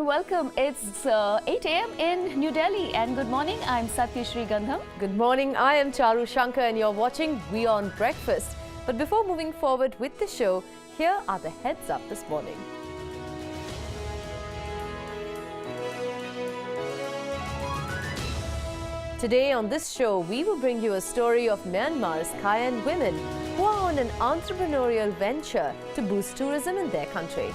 welcome. It's 8 a.m. in New Delhi and good morning. I'm Satya Gandham. Good morning. I am Charu and you're watching WION Breakfast. But before moving forward with the show, here are the heads up this morning. Today on this show, we will bring you a story of Myanmar's Kayan women who are on an entrepreneurial venture to boost tourism in their country.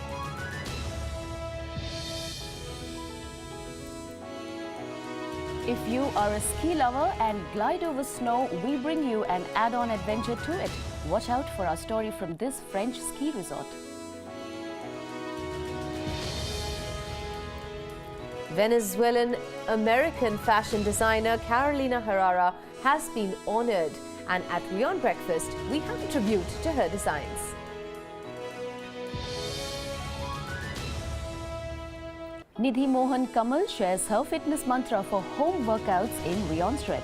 If you are a ski lover and glide over snow, we bring you an add-on adventure to it. Watch out for our story from this French ski resort. Venezuelan American fashion designer Carolina Herrera has been honored, and at WION Breakfast, we have a tribute to her designs. Nidhi Mohan Kamal shares her fitness mantra for home workouts in WION Stretch.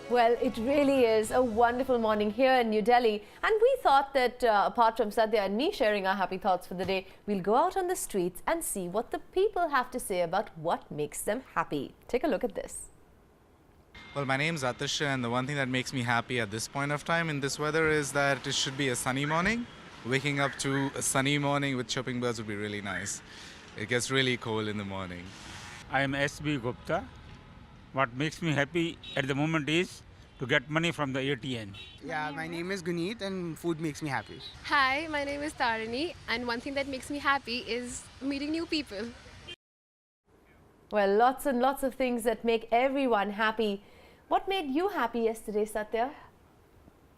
Well, it really is a wonderful morning here in New Delhi, and we thought that apart from Satya and me sharing our happy thoughts for the day, we'll go out on the streets and see what the people have to say about what makes them happy. Take a look at this. Well, my name's Atisha, and the one thing that makes me happy at this point of time in this weather is that it should be a sunny morning. Waking up to a sunny morning with chirping birds would be really nice. It gets really cold in the morning. I am S.B. Gupta. What makes me happy at the moment is to get money from the ATM. Yeah, my name is Guneet and food makes me happy. Hi, my name is Tarini, and one thing that makes me happy is meeting new people. Well, lots and lots of things that make everyone happy. What made you happy yesterday, Satya?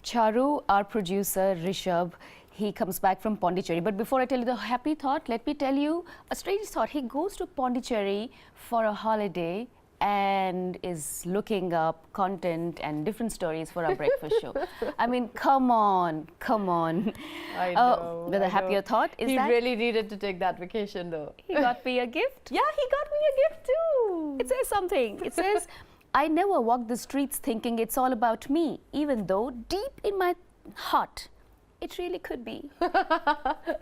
Charu, our producer, Rishabh, he comes back from Pondicherry. But before I tell you the happy thought, let me tell you a strange thought. He goes to Pondicherry for a holiday and is looking up content and different stories for our breakfast show. I mean, come on. I know. The happier thought is that he really needed to take that vacation, though. he got me a gift. Yeah, he got me a gift too. It says something. It says, I never walk the streets thinking it's all about me, even though deep in my heart, it really could be.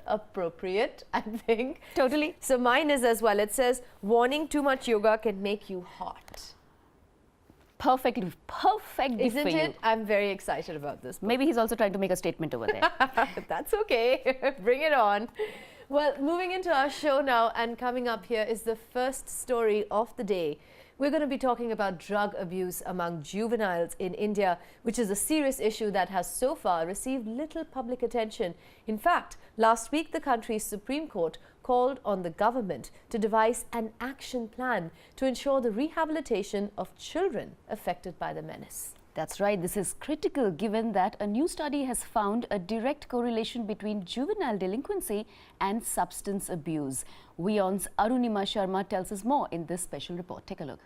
Appropriate, I think. Totally. So mine is as well. It says, warning, too much yoga can make you hot. Perfectly Isn't for you. it? I'm very excited about this book. Maybe he's also trying to make a statement over there. That's okay. Bring it on. Well, moving into our show now, and coming up here is the first story of the day. We're going to be talking about drug abuse among juveniles in India, which is a serious issue that has so far received little public attention. In fact, last week the country's Supreme Court called on the government to devise an action plan to ensure the rehabilitation of children affected by the menace. That's right. This is critical given that a new study has found a direct correlation between juvenile delinquency and substance abuse. WION's Arunima Sharma tells us more in this special report. Take a look.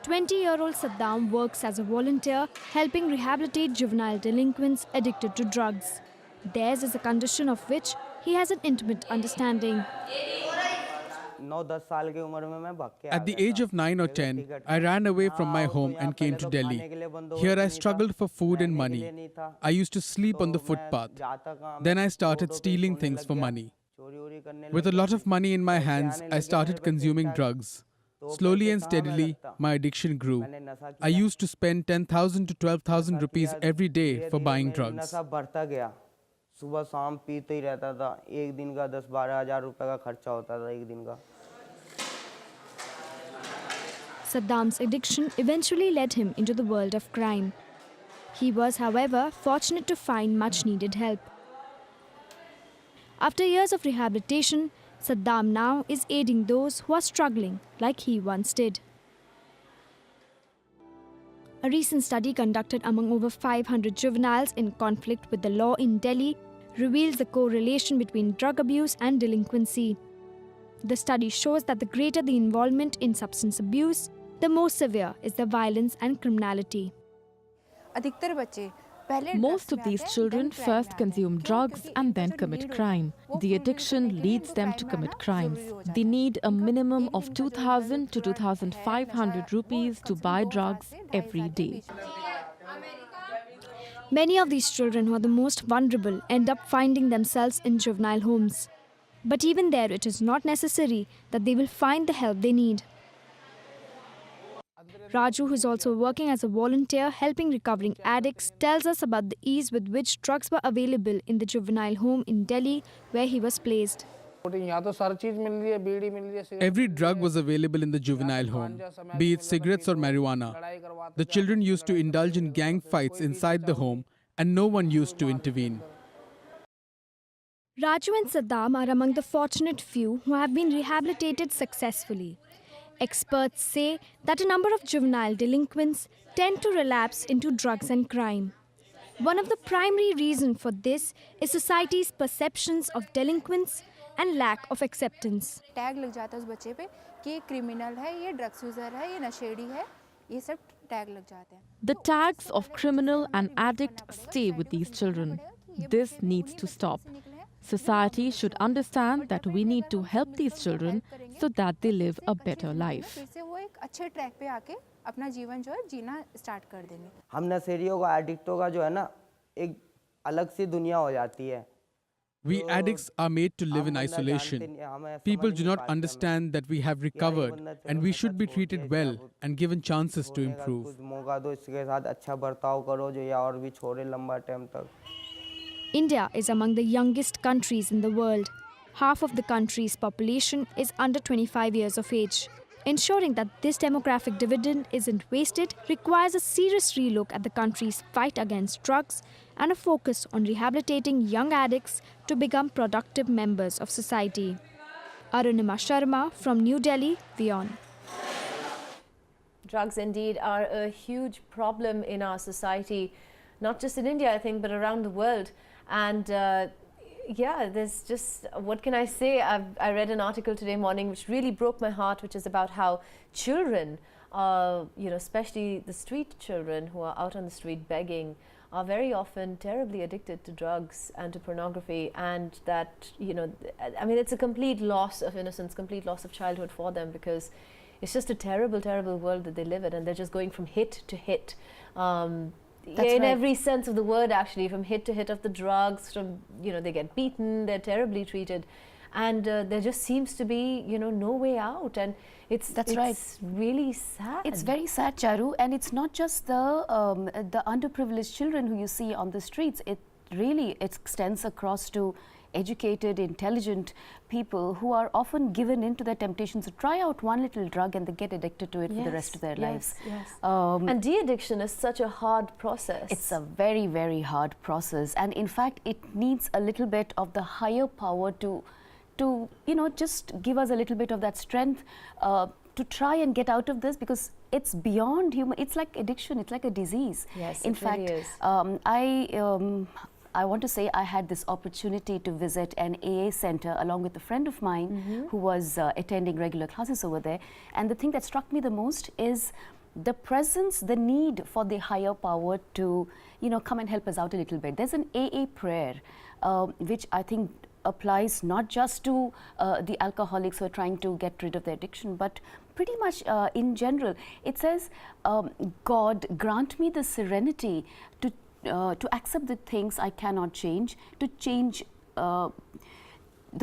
"20-year-old Saddam works as a volunteer helping rehabilitate juvenile delinquents addicted to drugs. Theirs is a condition of which he has an intimate understanding. At the age of 9 or 10, I ran away from my home and came to Delhi. Here I struggled for food and money. I used to sleep on the footpath. Then I started stealing things for money. With a lot of money in my hands, I started consuming drugs. Slowly and steadily, my addiction grew. I used to spend 10,000 to 12,000 rupees every day for buying drugs. सुबह शाम पीते ही रहता था एक दिन का 10-12 हज़ार रुपए का खर्चा होता था एक दिन का Saddam's addiction eventually led him into the world of crime. He was, however, fortunate to find much needed help. After years of rehabilitation, Saddam now is aiding those who are struggling like he once did. A recent study conducted among over 500 juveniles in conflict with the law in Delhi reveals the correlation between drug abuse and delinquency. The study shows that the greater the involvement in substance abuse, the more severe is the violence and criminality. अधिकतर बच्चे Most of these children first consume drugs and then commit crime. The addiction leads them to commit crimes. They need a minimum of 2,000 to 2,500 rupees to buy drugs every day. Many of these children who are the most vulnerable end up finding themselves in juvenile homes. But even there, it is not necessary that they will find the help they need. Raju, who is also working as a volunteer helping recovering addicts, tells us about the ease with which drugs were available in the juvenile home in Delhi where he was placed. Every drug was available in the juvenile home, be it cigarettes or marijuana. The children used to indulge in gang fights inside the home and no one used to intervene. Raju and Saddam are among the fortunate few who have been rehabilitated successfully. Experts say that a number of juvenile delinquents tend to relapse into drugs and crime. One of the primary reasons for this is society's perceptions of delinquents and lack of acceptance. Tag लग जाता है उस बच्चे पे कि ये criminal है, ये ड्रग्स यूजर है, ये नशेड़ी है, ये सब टैग लग जाते हैं. The tags of criminal and addict stay with these children. This needs to stop. Society should understand that we need to help these children so that they live a better life. फिर से वो एक अच्छे track पे आके अपना जीवन जो है जीना स्टार्ट कर देंगे. हम नशेड़ियों का एडिक्टों का जो है ना एक अलग सी दुनिया हो जाती है. We addicts are made to live in isolation. People do not understand that we have recovered and we should be treated well and given chances to improve. मौका दो, इसके साथ अच्छा बर्ताव करो जो या और भी छोड़े लंबा टाइम तक. India is among the youngest countries in the world. Half of the country's population is under 25 years of age. Ensuring that this demographic dividend isn't wasted requires a serious relook at the country's fight against drugs and a focus on rehabilitating young addicts to become productive members of society. Arunima Sharma from New Delhi, WION. Drugs indeed are a huge problem in our society, not just in India, I think, but around the world. And yeah, there's just, what can I say? I read an article today morning which really broke my heart, which is about how children, especially the street children who are out on the street begging, are very often terribly addicted to drugs and to pornography, and that, I mean, it's a complete loss of innocence, complete loss of childhood for them, because it's just a terrible, terrible world that they live in, and they're just going from hit to hit. In every sense of the word, actually, from hit to hit of the drugs, from, they get beaten, they're terribly treated, and there just seems to be, no way out, and it's really sad. It's very sad, Charu, and it's not just the underprivileged children who you see on the streets. It really extends across to educated, intelligent people who are often given into their temptations to try out one little drug and they get addicted to it for the rest of their lives. And de-addiction is such a hard process. It's a very, very hard process, and in fact it needs a little bit of the higher power to just give us a little bit of that strength to try and get out of this, because it's beyond human. It's like addiction, it's like a disease. Yes, in it fact, really is. I want to say I had this opportunity to visit an AA center along with a friend of mine who was attending regular classes over there. And the thing that struck me the most is the presence, the need for the higher power to, come and help us out a little bit. There's an AA prayer, which I think applies not just to the alcoholics who are trying to get rid of their addiction, but pretty much in general. It says, God, grant me the serenity to accept the things I cannot change, to change, the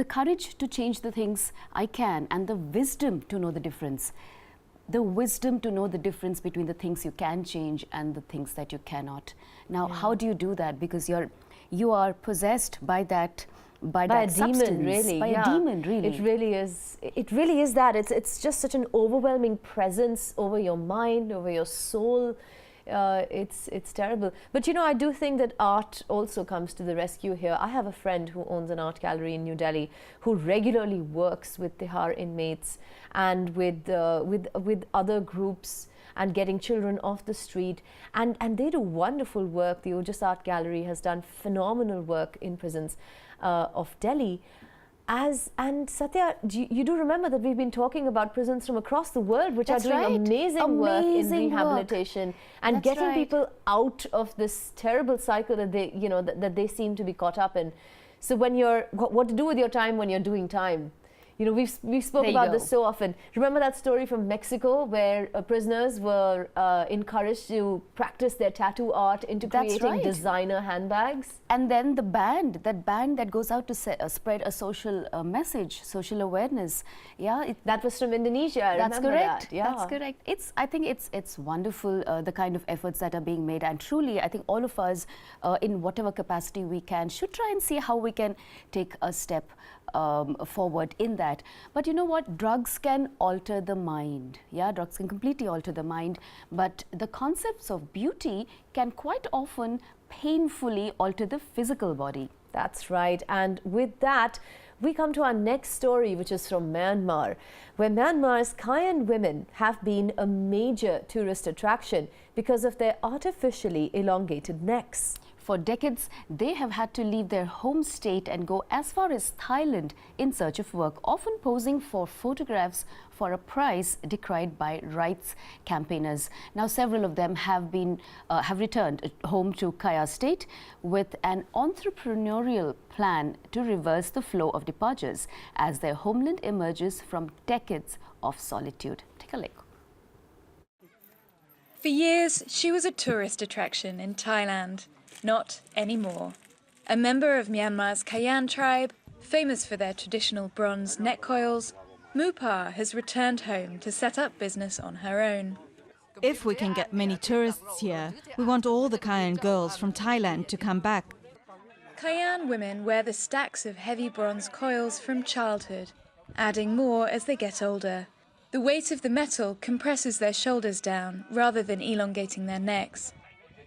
courage to change the things I can, and the wisdom to know the difference. The wisdom to know the difference between the things you can change and the things that you cannot. Now, how do you do that? Because you are possessed by that. By that substance, demon, really. By a demon, really. It really is. It really is that. It's just such an overwhelming presence over your mind, over your soul. It's terrible. But I do think that art also comes to the rescue here. I have a friend who owns an art gallery in New Delhi who regularly works with Tihar inmates and with other groups and getting children off the street, and they do wonderful work. The Ojas Art Gallery has done phenomenal work in prisons of Delhi. And Satya, you do remember that we've been talking about prisons from across the world which are doing amazing work in rehabilitation and getting people out of this terrible cycle that they, that they seem to be caught up in. So when what to do with your time when you're doing time? We've spoken about this so often. Remember that story from Mexico where prisoners were encouraged to practice their tattoo art into creating designer handbags? And then that band that goes out to spread a social message, social awareness. Yeah, that was from Indonesia. I remember that. Yeah, that's correct. I think it's wonderful the kind of efforts that are being made, and truly, I think all of us, in whatever capacity we can, should try and see how we can take a step forward in that. But you know what? Drugs can alter the mind. Yeah, drugs can completely alter the mind. But the concepts of beauty can quite often painfully alter the physical body. That's right. And with that, we come to our next story, which is from Myanmar, where Myanmar's Kayan women have been a major tourist attraction because of their artificially elongated necks. For decades, they have had to leave their home state and go as far as Thailand in search of work, often posing for photographs for a price decried by rights campaigners. Now, several of them have returned home to Kaya State with an entrepreneurial plan to reverse the flow of departures as their homeland emerges from decades of solitude. Take a look. For years, she was a tourist attraction in Thailand. Not anymore. A member of Myanmar's Kayan tribe, famous for their traditional bronze neck coils, Mupa has returned home to set up business on her own. If we can get many tourists here, we want all the Kayan girls from Thailand to come back. Kayan women wear the stacks of heavy bronze coils from childhood, adding more as they get older. The weight of the metal compresses their shoulders down rather than elongating their necks.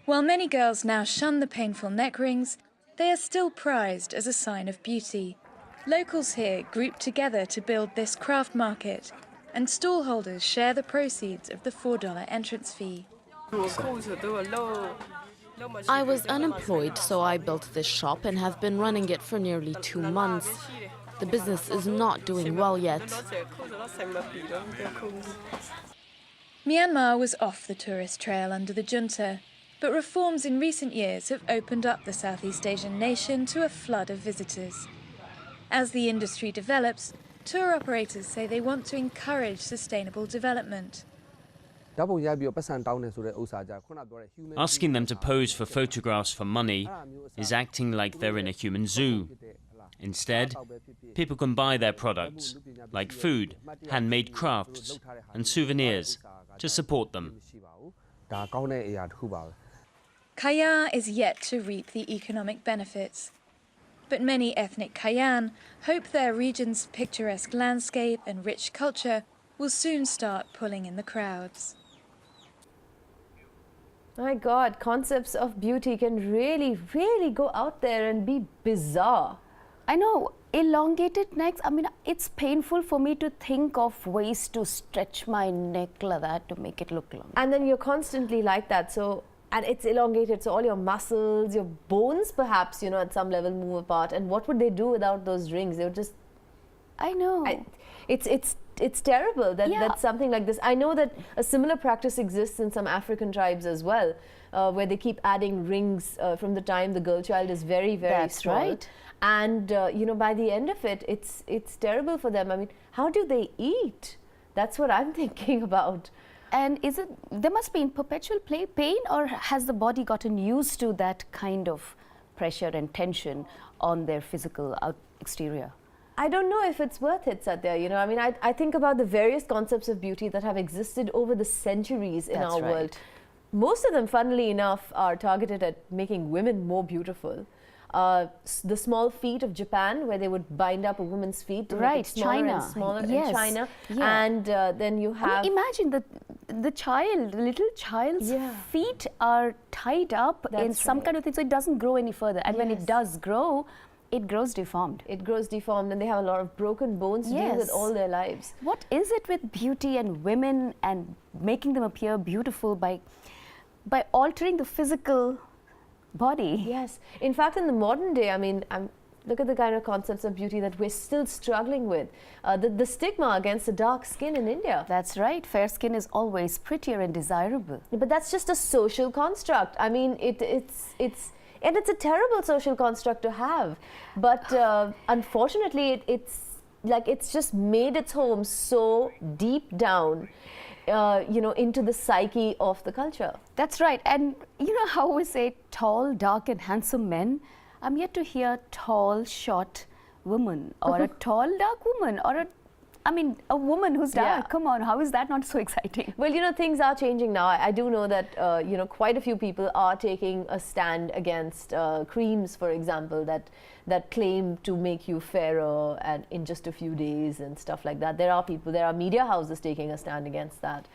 While many girls now shun the painful neck rings, they are still prized as a sign of beauty. Locals here group together to build this craft market, and stallholders share the proceeds of the $4 entrance fee. I was unemployed, so I built this shop and have been running it for nearly 2 months. The business is not doing well yet. Myanmar was off the tourist trail under the junta, but reforms in recent years have opened up the Southeast Asian nation to a flood of visitors. As the industry develops, tour operators say they want to encourage sustainable development. Asking them to pose for photographs for money is acting like they're in a human zoo. Instead, people can buy their products, like food, handmade crafts, and souvenirs, to support them. Kaya is yet to reap the economic benefits. But many ethnic Kayan hope their region's picturesque landscape and rich culture will soon start pulling in the crowds. My God, concepts of beauty can really, really go out there and be bizarre. I know, elongated necks, I mean, it's painful for me to think of ways to stretch my neck like that to make it look long. And then you're constantly like that, and it's elongated, so all your muscles, your bones perhaps, at some level move apart. And what would they do without those rings? They would just... I know. It's terrible that something like this... I know that a similar practice exists in some African tribes as well, where they keep adding rings from the time the girl child is very, very small. That's right. And, by the end of it, it's terrible for them. I mean, how do they eat? That's what I'm thinking about. And there must be in perpetual pain, or has the body gotten used to that kind of pressure and tension on their physical exterior? I don't know if it's worth it, Satya. I mean, I think about the various concepts of beauty that have existed over the centuries in our world. Most of them, funnily enough, are targeted at making women more beautiful. The small feet of Japan, where they would bind up a woman's feet to make it smaller and smaller in China. Yeah. And then you have... I mean, imagine the little child's feet are tied up in some kind of thing, so it doesn't grow any further. And when it does grow, it grows deformed. It grows deformed, and they have a lot of broken bones to deal with all their lives. What is it with beauty and women and making them appear beautiful by altering the physical body? Yes. In fact, in the modern day, I mean, Look at the kind of concepts of beauty that we're still struggling with. The stigma against the dark skin in India. That's right. Fair skin is always prettier and desirable. But that's just a social construct. I mean, it's a terrible social construct to have. But unfortunately, it's just made its home so deep down, into the psyche of the culture. That's right. And you know how we say tall, dark and handsome men? I'm yet to hear tall, short woman or a tall, dark woman or a woman who's dark. Yeah. Come on, how is that not so exciting? Well, things are changing now. I do know that, quite a few people are taking a stand against creams, for example, that claim to make you fairer and in just a few days and stuff like that. There are media houses taking a stand against that.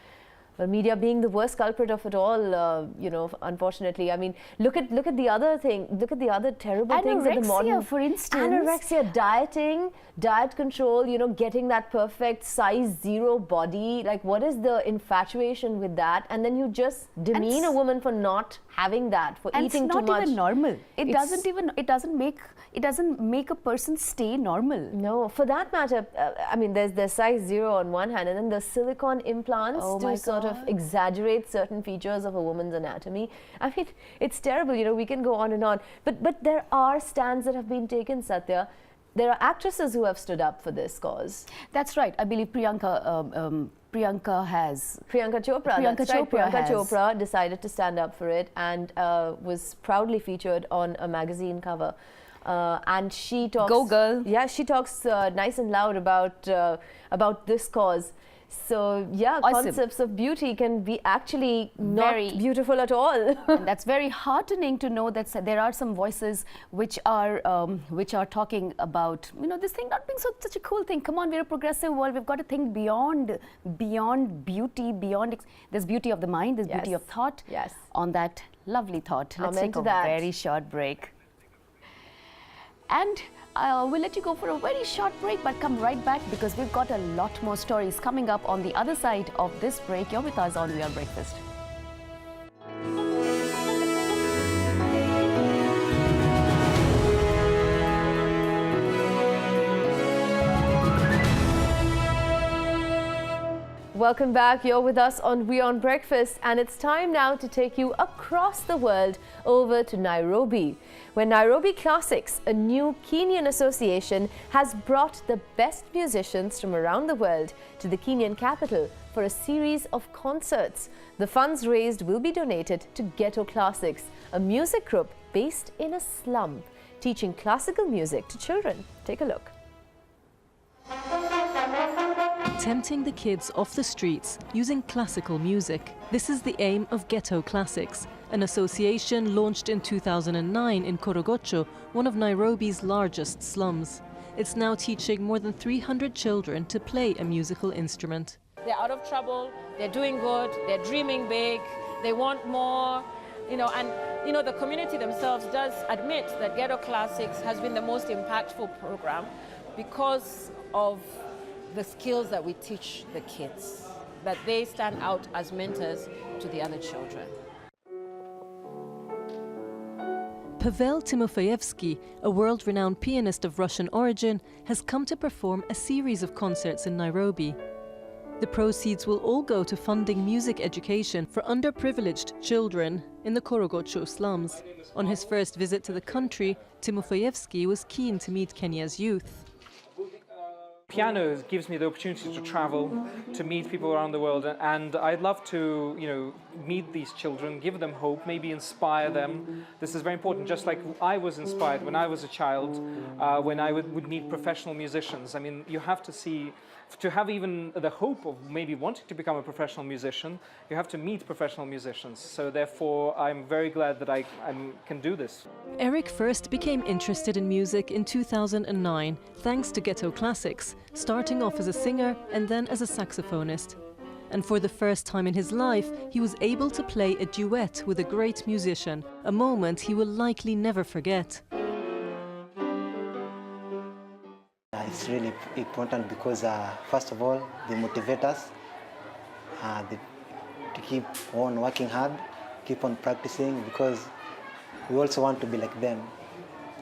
But media being the worst culprit of it all, unfortunately. I mean, look at the other thing. Look at the other terrible things that the modern... Anorexia, for instance. Anorexia, dieting, diet control, getting that perfect size 0 body. Like, what is the infatuation with that? And then you just demean a woman for not having that, for eating too much. It's not even normal. It doesn't make a person stay normal. No, for that matter, there's size 0 on one hand, and then the silicone implants to sort of exaggerate certain features of a woman's anatomy. I mean, it's terrible. We can go on and on. But there are stands that have been taken, Satya. There are actresses who have stood up for this cause. That's right. I believe Priyanka Chopra decided to stand up for it and was proudly featured on a magazine cover. And she talks... Go girl. Yeah, she talks nice and loud about this cause. So yeah, awesome. Concepts of beauty can be actually not beautiful at all. And that's very heartening to know that there are some voices which are talking about this thing not being such a cool thing. Come on, we're a progressive world. We've got to think beyond beauty, there's beauty of the mind, there's beauty of thought. Yes. On that lovely thought, let's Amen take a very short break. And we'll let you go for a very short break, but come right back because we've got a lot more stories coming up on the other side of this break. You're with us on WION Breakfast. Welcome back. You're with us on WION Breakfast, and it's time now to take you across the world over to Nairobi, where Nairobi Classics, a new Kenyan association, has brought the best musicians from around the world to the Kenyan capital for a series of concerts. The funds raised will be donated to Ghetto Classics, a music group based in a slum, teaching classical music to children. Take a look. Tempting the kids off the streets using classical music. This is the aim of Ghetto Classics, an association launched in 2009 in Korogocho, one of Nairobi's largest slums. It's now teaching more than 300 children to play a musical instrument. They're out of trouble, they're doing good, they're dreaming big, they want more, the community themselves does admit that Ghetto Classics has been the most impactful program because of the skills that we teach the kids, that they stand out as mentors to the other children. Pavel Timofeyevsky, a world-renowned pianist of Russian origin, has come to perform a series of concerts in Nairobi. The proceeds will all go to funding music education for underprivileged children in the Korogocho slums. On his first visit to the country, Timofeyevsky was keen to meet Kenya's youth. Piano gives me the opportunity to travel, to meet people around the world, and I'd love to, meet these children, give them hope, maybe inspire them. This is very important, just like I was inspired when I was a child, when I would meet professional musicians. I mean, you have to see, to have even the hope of maybe wanting to become a professional musician, you have to meet professional musicians. So therefore, I'm very glad that I can do this. Eric first became interested in music in 2009, thanks to Ghetto Classics, starting off as a singer and then as a saxophonist. And for the first time in his life, he was able to play a duet with a great musician, a moment he will likely never forget. It's really important because, first of all, they motivate us to keep on working hard, keep on practicing, because we also want to be like them,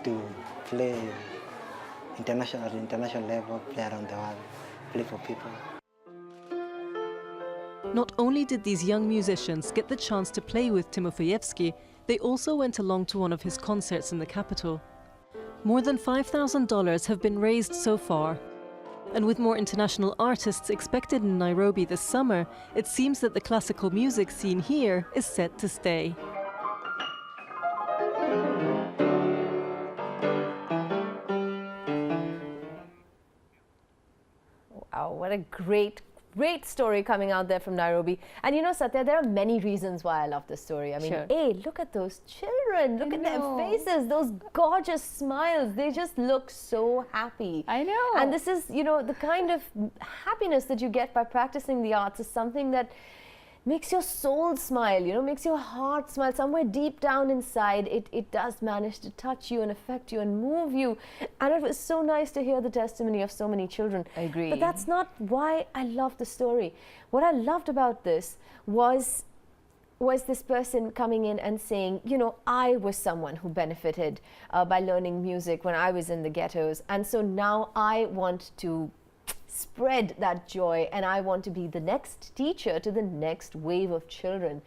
to play international level, play around the world, play for people. Not only did these young musicians get the chance to play with Timofeyevsky, they also went along to one of his concerts in the capital. More than $5,000 have been raised so far. And with more international artists expected in Nairobi this summer, it seems that the classical music scene here is set to stay. Wow, what a great story coming out there from Nairobi. And you know, Satya, there are many reasons why I love this story. I mean, Sure. hey, look at those children. Look at their faces, those gorgeous smiles. They just look so happy. I know. And this is, you know, the kind of happiness that you get by practicing the arts is something that makes your soul smile, you know, makes your heart smile. Somewhere deep down inside, it does manage to touch you and affect you and move you. And it was so nice to hear the testimony of so many children. I agree. But that's not why I love the story. What I loved about this was this person coming in and saying, you know, I was someone who benefited by learning music when I was in the ghettos. And so now I want to spread that joy, and I want to be the next teacher to the next wave of children.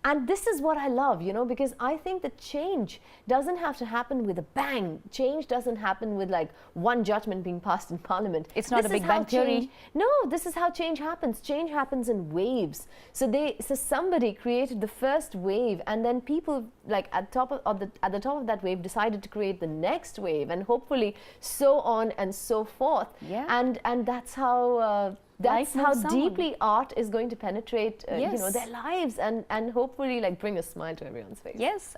And this is what I love, you know, because I think that change doesn't have to happen with a bang. Change doesn't happen with like one judgment being passed in Parliament. It's not This a is Big how Bang theory. change- No, this is how change happens. Change happens in waves. So somebody created the first wave, and then people like at the top of that wave decided to create the next wave, and hopefully so on and so forth. Yeah. And that's how. That's Life how moves on. deeply art is going to penetrate, you know, Yes. their lives and hopefully like bring a smile to everyone's face. Yes,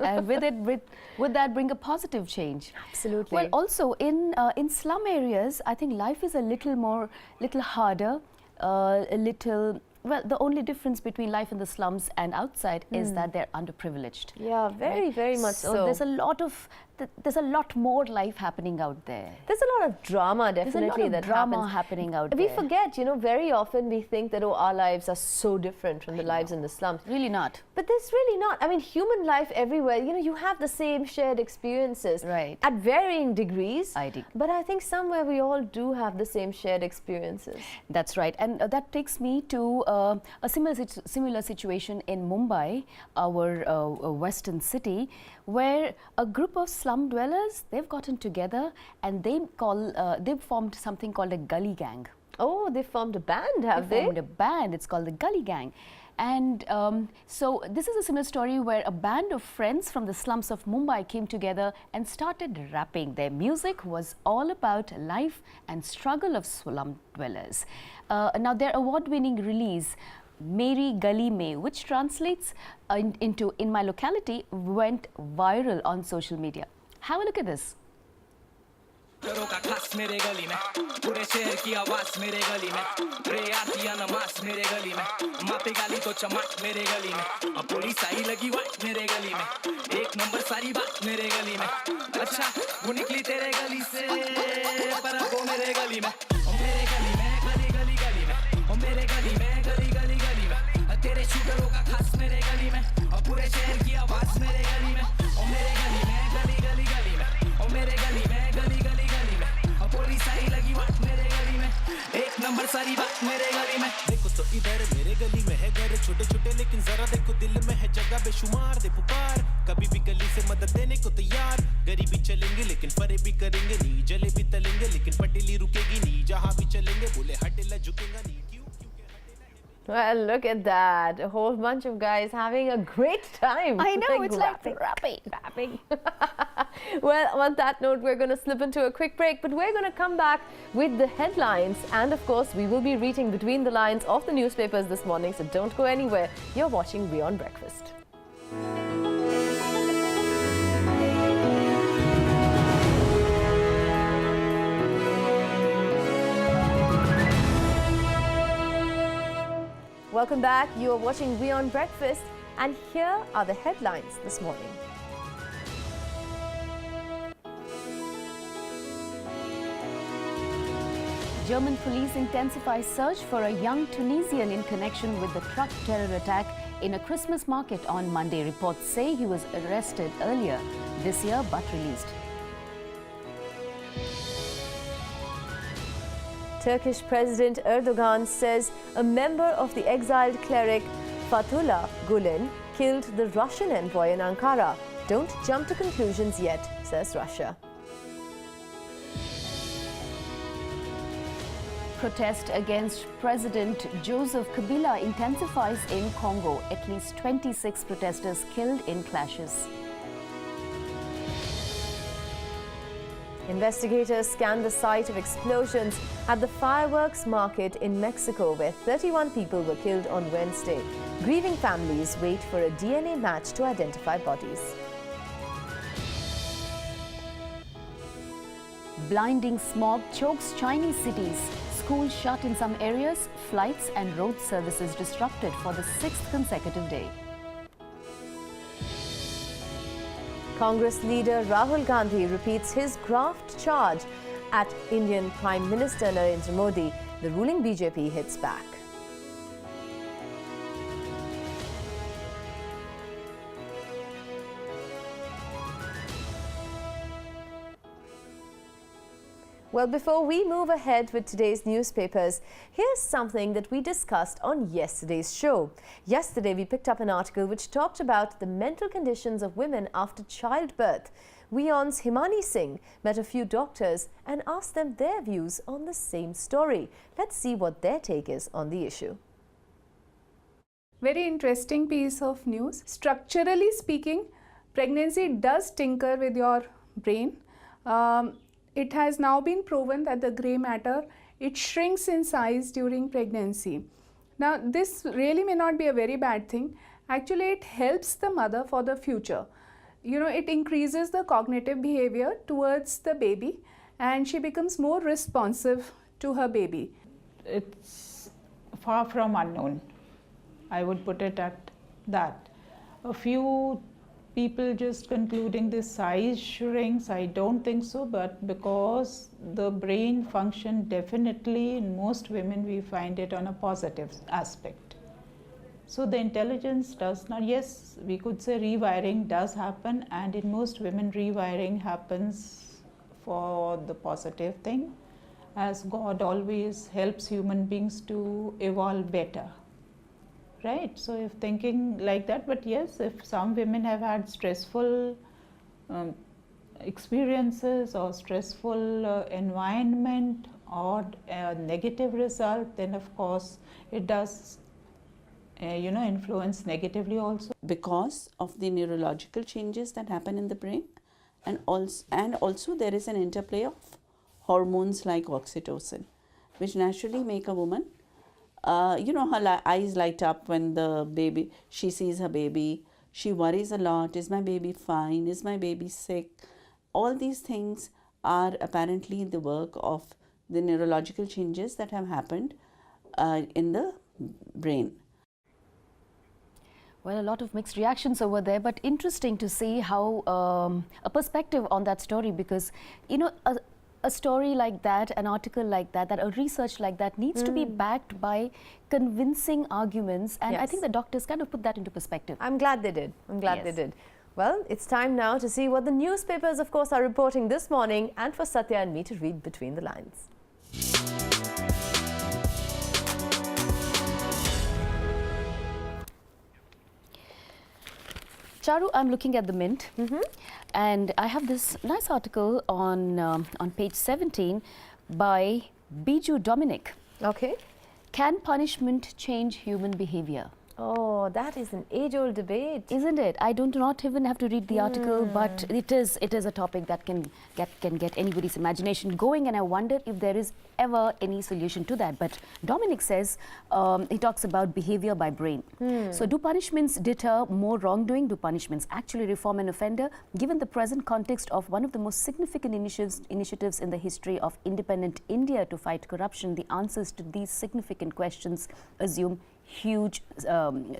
with that bring a positive change. Absolutely. Well, also in slum areas, I think life is a little harder, well, the only difference between life in the slums and outside is that they're underprivileged. Yeah, very much so. There's a lot more life happening out there. There's a lot of drama, definitely, There's a lot of that drama happens. happening out We there. forget, you know, very often we think that, oh, our lives are so different from the lives in the slums. Really not. But there's really not. I mean, human life everywhere, you know, you have the same shared experiences. Right. At varying degrees. I think. But I think somewhere we all do have the same shared experiences. That's right, and that takes me to a similar situation in Mumbai, our western city, where a group of slum dwellers, they've gotten together and they've formed something called a gully gang. Oh, they formed a band, have they? They formed a band. It's called the Gully Gang. And so this is a similar story where a band of friends from the slums of Mumbai came together and started rapping. Their music was all about life and struggle of slum dwellers. Now their award-winning release, Meri Gali Mein, which translates into In My Locality, went viral on social media. Have a look at this. का खास मेरे गली में पूरे शहर की आवाज मेरे गली में रे आती है नमाज मेरे गली में मापे गाली तो चमक मेरे गली में अब पुलिस आई लगी वाट मेरे गली में एक नंबर सारी बात मेरे गली में अच्छा वो निकली तेरे गली से पर अब वो मेरे गली में ओ मेरे गली में गली गली गली में ओ मेरे गली में गली गली गली में तेरे शूटरों का खास मेरे गली में और पूरे शहर की आवाज मेरे गली में ओ मेरे गली में गली गली गली में ओ मेरे गली में गली गली पुलिस आई लगी बात मेरे गली में एक नंबर सारी बात मेरे गली में देखो तो इधर मेरे गली में है घर छोटे छोटे लेकिन जरा देखो दिल में है जगह बेशुमार दे पुकार कभी भी गली से मदद देने को तैयार गरीबी चलेंगे लेकिन फरे भी करेंगे नहीं जले भी तलेंगे लेकिन पटेली रुकेगी नहीं जहां भी चलेंगे बोले हटेला झुकेगा नहीं Well, look at that. A whole bunch of guys having a great time. I know, it's like rapping. Well, on that note, we're going to slip into a quick break, but we're going to come back with the headlines. And of course, we will be reading between the lines of the newspapers this morning, so don't go anywhere. You're watching WION Breakfast. Welcome back. You are watching WION Breakfast, and here are the headlines this morning. German police intensify search for a young Tunisian in connection with the truck terror attack in a Christmas market on Monday. Reports say he was arrested earlier this year but released. Turkish President Erdogan says a member of the exiled cleric Fethullah Gulen killed the Russian envoy in Ankara. Don't jump to conclusions yet, says Russia. Protest against President Joseph Kabila intensifies in Congo. At least 26 protesters killed in clashes. Investigators scanned the site of explosions at the fireworks market in Mexico, where 31 people were killed on Wednesday. Grieving families wait for a DNA match to identify bodies. Blinding smog chokes Chinese cities. Schools shut in some areas, flights and road services disrupted for the 6th consecutive day. Congress leader Rahul Gandhi repeats his graft charge at Indian Prime Minister Narendra Modi. The ruling BJP hits back. Well, before we move ahead with today's newspapers, here's something that we discussed on yesterday's show. Yesterday, we picked up an article which talked about the mental conditions of women after childbirth. WION's Himani Singh met a few doctors and asked them their views on the same story. Let's see what their take is on the issue. Very interesting piece of news. Structurally speaking, pregnancy does tinker with your brain. It has now been proven that the grey matter, it shrinks in size during pregnancy. Now, this really may not be a very bad thing. Actually, it helps the mother for the future. You know, it increases the cognitive behavior towards the baby and she becomes more responsive to her baby. It's far from unknown. I would put it at that. A few people just concluding the size shrinks, I don't think so, but because the brain function definitely in most women we find it on a positive aspect. So the intelligence does not, yes, we could say rewiring does happen, and in most women rewiring happens for the positive thing, as God always helps human beings to evolve better. Right, so if thinking like that, but yes, if some women have had stressful experiences or stressful environment or a negative result, then of course it does influence negatively also. Because of the neurological changes that happen in the brain, and also there is an interplay of hormones like oxytocin, which naturally make a woman her eyes light up when she sees her baby. She worries a lot. Is my baby fine? Is my baby sick? All these things are apparently the work of the neurological changes that have happened in the brain. Well, a lot of mixed reactions over there, but interesting to see how a perspective on that story, because, a story like that, an article like that, a research like that needs to be backed by convincing arguments, and I think the doctors kind of put that into perspective. I'm glad they did. They did. Well, it's time now to see what the newspapers, of course, are reporting this morning, and for Satya and me to read between the lines. Charu, I'm looking at the Mint, and I have this nice article on page 17 by Biju Dominic. Okay. Can punishment change human behavior? Oh, that is an age-old debate, isn't it? I do not even have to read the article, but it is a topic that can get anybody's imagination going, and I wonder if there is ever any solution to that. But Dominic says, he talks about behavior by brain. So do punishments deter more wrongdoing? Do punishments actually reform an offender? Given the present context of one of the most significant initiatives in the history of independent India to fight corruption, the answers to these significant questions assume huge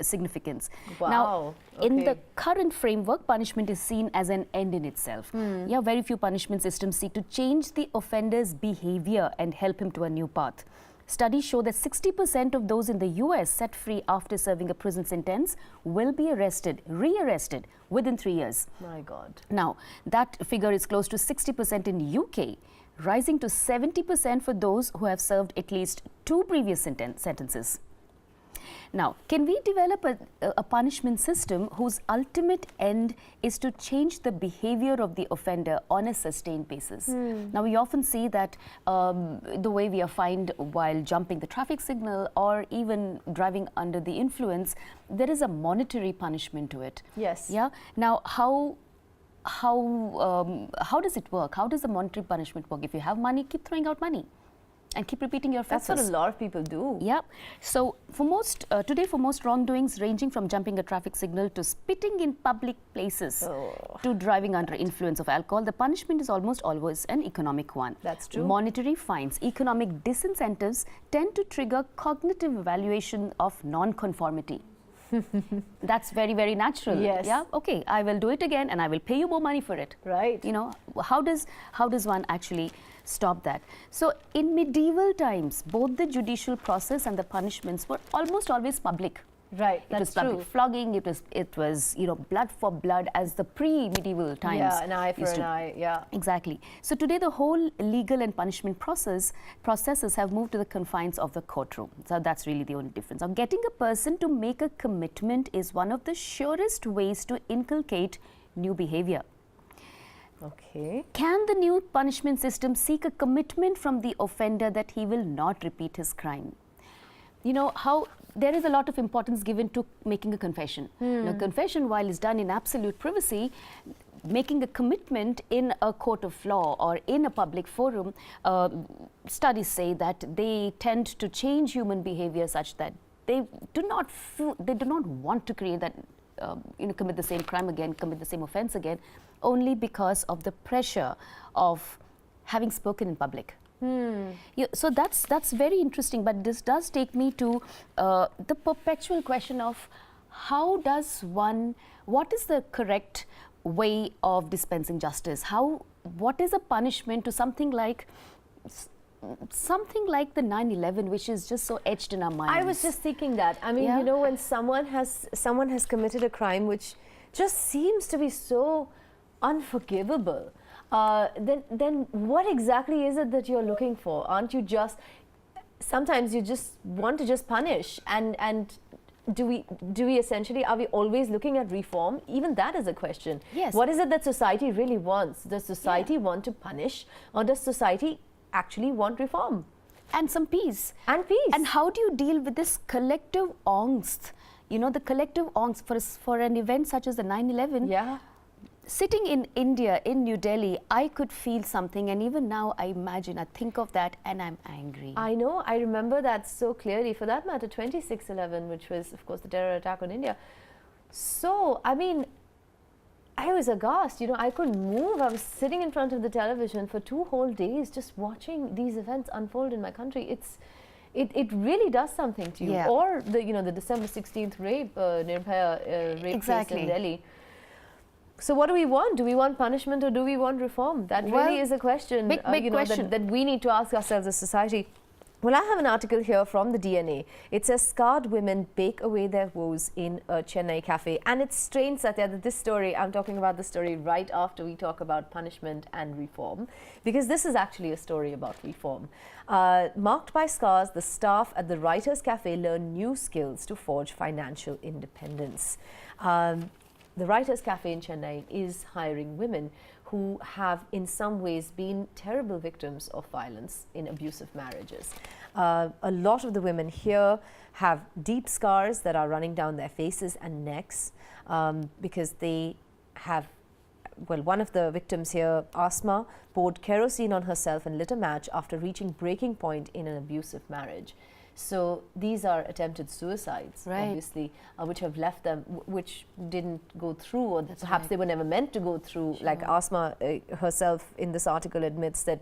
significance. Wow. Now, in the current framework, punishment is seen as an end in itself. Yeah, very few punishment systems seek to change the offender's behavior and help him to a new path. Studies show that 60% of those in the US set free after serving a prison sentence will be rearrested within 3 years. My God. Now, that figure is close to 60% in UK. rising to 70% for those who have served at least 2 previous sentences. Now, can we develop a punishment system whose ultimate end is to change the behavior of the offender on a sustained basis? Now, we often see that the way we are fined while jumping the traffic signal or even driving under the influence, there is a monetary punishment to it. Yes. Yeah. Now, how does it work? How does the monetary punishment work? If you have money, keep throwing out money and keep repeating your offenses. That's what a lot of people do. Yeah. So for most today, for most wrongdoings ranging from jumping a traffic signal to spitting in public places to driving under influence of alcohol, the punishment is almost always an economic one. That's true. Monetary fines, economic disincentives tend to trigger cognitive evaluation of non-conformity. That's very, very natural. Yes. Yeah. Okay, I will do it again and I will pay you more money for it. Right. You know, how does one actually stop that? So in medieval times, both the judicial process and the punishments were almost always public. Right, It was public flogging, it was you know, blood for blood as the pre-medieval times. Yeah, an eye for an eye, yeah. Exactly. So today the whole legal and punishment processes have moved to the confines of the courtroom. So that's really the only difference. Now, getting a person to make a commitment is one of the surest ways to inculcate new behavior. Okay. Can the new punishment system seek a commitment from the offender that he will not repeat his crime? You know, how there is a lot of importance given to making a confession. Now, confession, while is done in absolute privacy, making a commitment in a court of law or in a public forum, studies say that they tend to change human behavior such that they do not want to create that, commit the same crime again, commit the same offense again, only because of the pressure of having spoken in public. Yeah, so that's very interesting, but this does take me to the perpetual question of what is the correct way of dispensing justice? What is a punishment to something like the 9/11, which is just so etched in our minds? I was just thinking that. I mean, you know, when someone has committed a crime which just seems to be so unforgivable, then what exactly is it that you're looking for? Aren't you just, sometimes you just want to just punish, and do we essentially, are we always looking at reform? Even that is a question. Yes. What is it that society really wants? Does society want to punish, or does society actually want reform? And some peace. And peace. And how do you deal with this collective angst? You know, the collective angst for an event such as the 9/11. Yeah. Sitting in India, in New Delhi, I could feel something, and even now I think of that and I'm angry. I know, I remember that so clearly. For that matter, 26/11, which was, of course, the terror attack on India. So, I mean, I was aghast, you know, I couldn't move. I was sitting in front of the television for 2 whole days just watching these events unfold in my country. It really does something to you. Yeah. Or the December 16th rape, Nirbhaya rape case in Delhi. So what do we want? Do we want punishment or do we want reform? That really is a question, big question. That we need to ask ourselves as society. Well, I have an article here from the DNA. It says, scarred women bake away their woes in a Chennai cafe. And it's strange, Satya, that this story, I'm talking about the story right after we talk about punishment and reform, because this is actually a story about reform. Marked by scars, the staff at the Writers' Cafe learn new skills to forge financial independence. The Writers' Cafe in Chennai is hiring women who have in some ways been terrible victims of violence in abusive marriages. A lot of the women here have deep scars that are running down their faces and necks because they have, well, one of the victims here, Asma, poured kerosene on herself and lit a match after reaching breaking point in an abusive marriage. So these are attempted suicides, obviously, which have left them, which didn't go through, or perhaps they were never meant to go through. Like Asma herself in this article admits that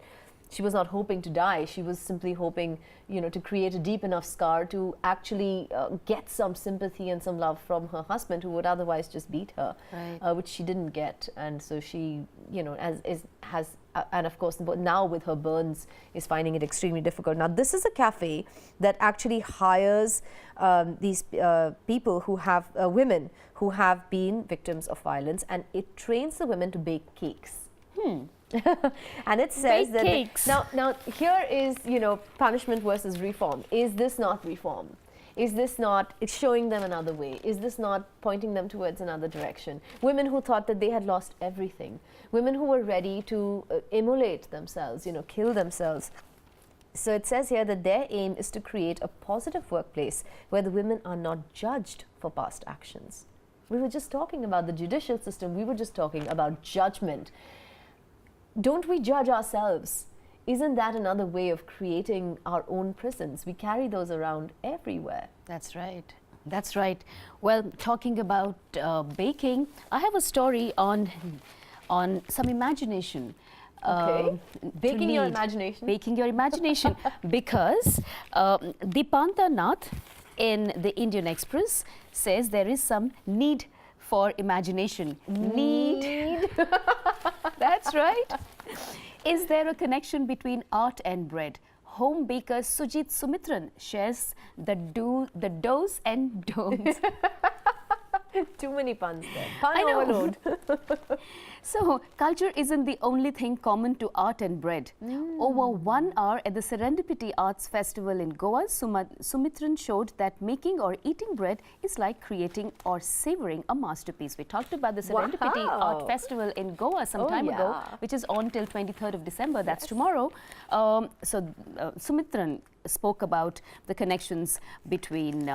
she was not hoping to die. She was simply hoping, you know, to create a deep enough scar to actually get some sympathy and some love from her husband, who would otherwise just beat her, which she didn't get. And so she, you know, and of course now with her burns, is finding it extremely difficult. Now this is a cafe that actually hires these people who have, women who have been victims of violence, and it trains the women to bake cakes. And it says Bake that cakes. now here is, you know, punishment versus reform. Is this not reform? Is this not showing them another way? Is this not pointing them towards another direction? Women who thought that they had lost everything, women who were ready to immolate themselves, you know, kill themselves. So it says here that their aim is to create a positive workplace where the women are not judged for past actions. We were just talking about the judicial system. We were just talking about judgment. Don't we judge ourselves? Isn't that another way of creating our own prisons? We carry those around everywhere. That's right. That's right. Well, talking about baking, I have a story on some imagination. Okay. Baking your need. imagination. Baking your imagination. Because Dipanta Nath in the Indian Express says there is some need for imagination. Need. That's right. Is there a connection between art and bread? Home baker Sujit Sumitran shares the do's and don'ts. Too many puns there. Pun I know. overload. So, culture isn't the only thing common to art and bread. Over 1 hour at the Serendipity Arts Festival in Goa, Sumitran showed that making or eating bread is like creating or savoring a masterpiece. We talked about the Serendipity Art Festival in Goa some time ago, which is on till 23rd of December. That's tomorrow. Sumitran spoke about the connections between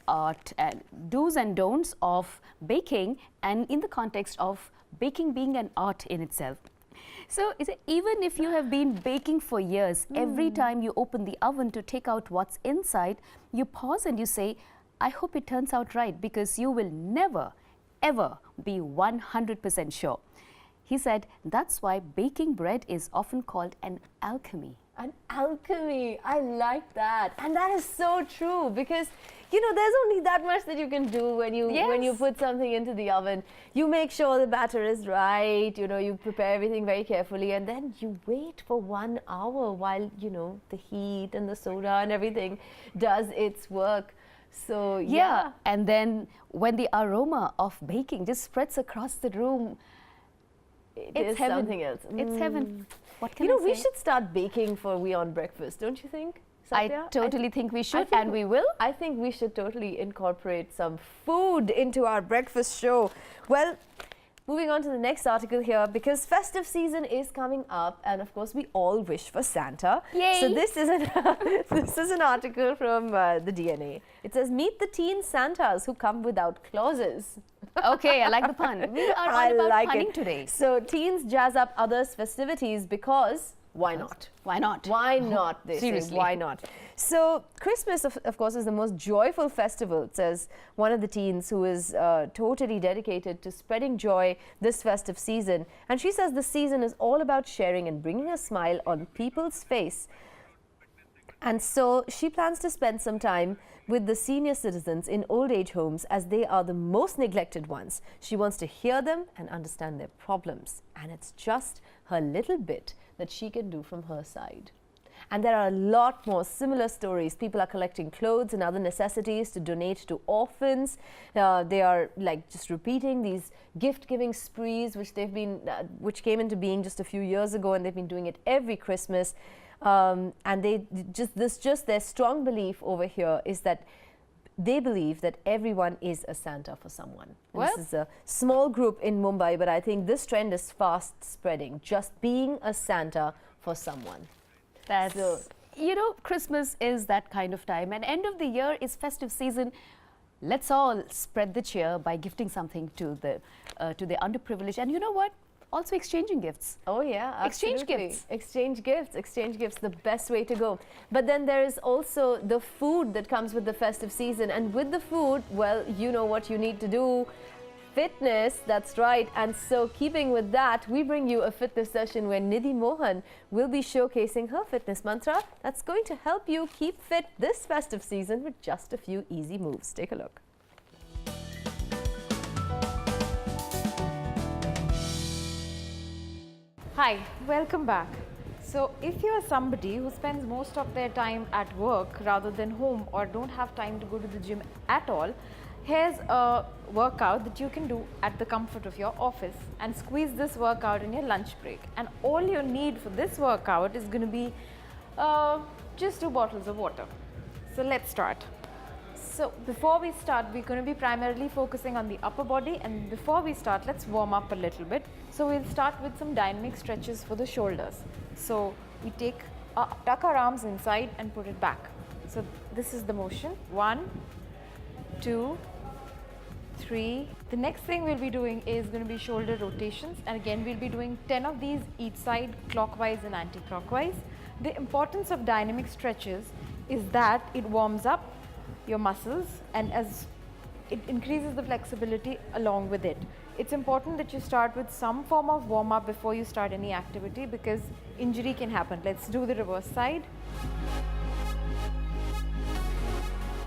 art and do's and don'ts of baking, and in the context of baking being an art in itself. So even if you have been baking for years, every time you open the oven to take out what's inside, you pause and you say, I hope it turns out right, because you will never, ever be 100% sure. He said that's why baking bread is often called an alchemy. An alchemy. I like that. And that is so true, because you know, there's only that much that you can do when you put something into the oven. You make sure the batter is right, you know, you prepare everything very carefully, and then you wait for 1 hour while, you know, the heat and the soda and everything does its work. So yeah. And then when the aroma of baking just spreads across the room, it's heaven. Something else. It's heaven. What can you know, I we say? should start baking for WION Breakfast, don't you think, Satya? I totally think we should, and we will. I think we should totally incorporate some food into our breakfast show. Well, moving on to the next article here, because festive season is coming up, and of course we all wish for Santa. Yay! So this is an article from the DNA. It says, meet the teen Santas who come without clauses. Okay, I like the pun. We are all about punning today. So teens jazz up others' festivities because why not? Why not? Why not? They Seriously. say, why not? So Christmas, of course, is the most joyful festival, it says one of the teens who is totally dedicated to spreading joy this festive season. And she says the season is all about sharing and bringing a smile on people's face. And so she plans to spend some time with the senior citizens in old age homes, as they are the most neglected ones. She wants to hear them and understand their problems. And it's just her little bit that she can do from her side. And there are a lot more similar stories. People are collecting clothes and other necessities to donate to orphans. They are like just repeating these gift-giving sprees, which came into being just a few years ago, and they've been doing it every Christmas. And their strong belief over here is that they believe that everyone is a Santa for someone. Well, this is a small group in Mumbai, but I think this trend is fast spreading, just being a Santa for someone. You know, Christmas is that kind of time, and end of the year is festive season. Let's all spread the cheer by gifting something to the underprivileged. And you know what? Also exchanging gifts. Oh yeah, absolutely. Exchange gifts. Exchange gifts, the best way to go. But then there is also the food that comes with the festive season, and with the food, well, you know what you need to do. Fitness, that's right. And so keeping with that, we bring you a fitness session where Nidhi Mohan will be showcasing her fitness mantra that's going to help you keep fit this festive season with just a few easy moves. Take a look. Hi, welcome back. So if you are somebody who spends most of their time at work rather than home, or don't have time to go to the gym at all, Here's a workout that you can do at the comfort of your office and squeeze this workout in your lunch break. And all you need for this workout is going to be just 2 bottles of water. So let's start. So before we start, we're going to be primarily focusing on the upper body, and before we start, let's warm up a little bit. So we'll start with some dynamic stretches for the shoulders. So we tuck our arms inside and put it back. So this is the motion. 1, 2, 3. The next thing we'll be doing is going to be shoulder rotations, and again we'll be doing 10 of these each side, clockwise and anti-clockwise. The importance of dynamic stretches is that it warms up your muscles, and as it increases the flexibility along with it. It's important that you start with some form of warm-up before you start any activity, because injury can happen. Let's do the reverse side.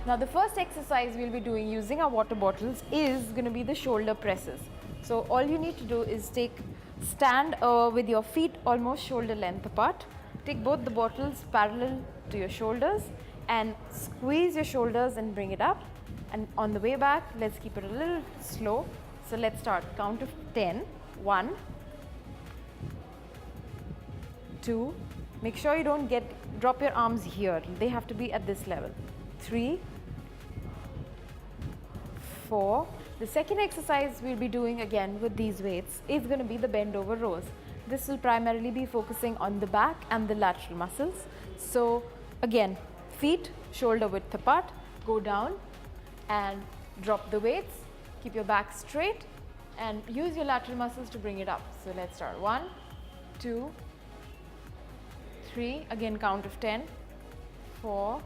Now the first exercise we'll be doing using our water bottles is going to be the shoulder presses. So all you need to do is stand with your feet almost shoulder length apart. Take both the bottles parallel to your shoulders and squeeze your shoulders and bring it up. And on the way back, let's keep it a little slow. So let's start. Count of 10. 1, 2. Make sure you don't drop your arms here. They have to be at this level. 3, 4. The second exercise we'll be doing again with these weights is going to be the bend over rows. This will primarily be focusing on the back and the lateral muscles. So again, feet shoulder width apart, go down and drop the weights, keep your back straight and use your lateral muscles to bring it up. So let's start. 1, 2, 3, again count of 10, 4.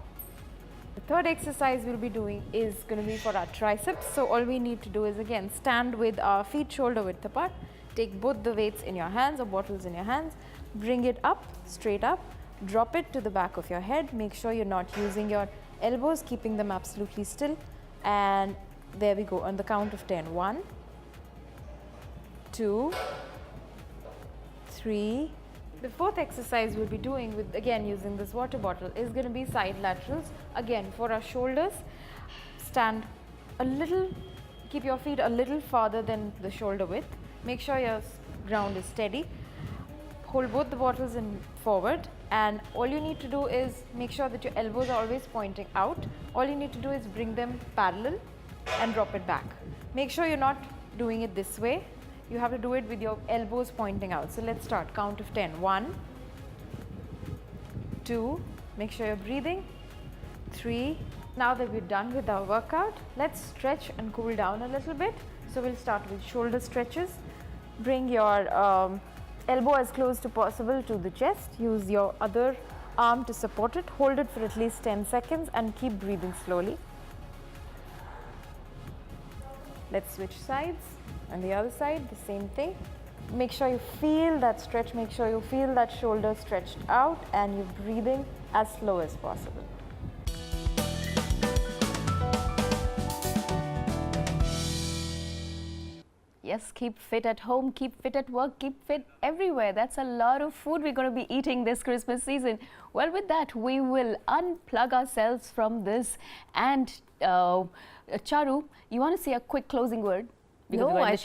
The third exercise we'll be doing is going to be for our triceps. So all we need to do is again stand with our feet shoulder width apart, take both the weights in your hands or bottles in your hands, bring it up, straight up, drop it to the back of your head. Make sure you're not using your elbows, keeping them absolutely still. And there we go on the count of 10. 1, 2, 3. The fourth exercise we'll be doing with again using this water bottle is going to be side laterals. Again for our shoulders, stand a little, keep your feet a little farther than the shoulder width. Make sure your ground is steady. Hold both the bottles in forward, and all you need to do is make sure that your elbows are always pointing out. All you need to do is bring them parallel and drop it back. Make sure you're not doing it this way. You have to do it with your elbows pointing out. So let's start. Count of 10. 1, 2. Make sure you're breathing. 3. Now that we're done with our workout, let's stretch and cool down a little bit. So we'll start with shoulder stretches. Bring your elbow as close to possible to the chest. Use your other arm to support it. Hold it for at least 10 seconds and keep breathing slowly. Let's switch sides. On the other side, the same thing. Make sure you feel that stretch. Make sure you feel that shoulder stretched out and you're breathing as slow as possible. Yes, keep fit at home, keep fit at work, keep fit everywhere. That's a lot of food we're going to be eating this Christmas season. Well, with that, we will unplug ourselves from this. And Charu, you want to say a quick closing word? No, I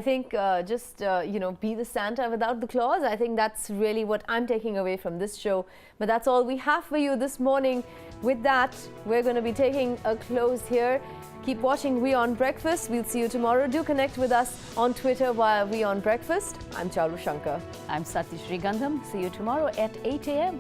think just be the Santa without the claws. I think that's really what I'm taking away from this show. But that's all we have for you this morning. With that, we're going to be taking a close here. Keep watching WION Breakfast. We'll see you tomorrow. Do connect with us on Twitter via WION Breakfast. I'm Charu Shankar. I'm Satya Srigandham. See you tomorrow at 8 a.m.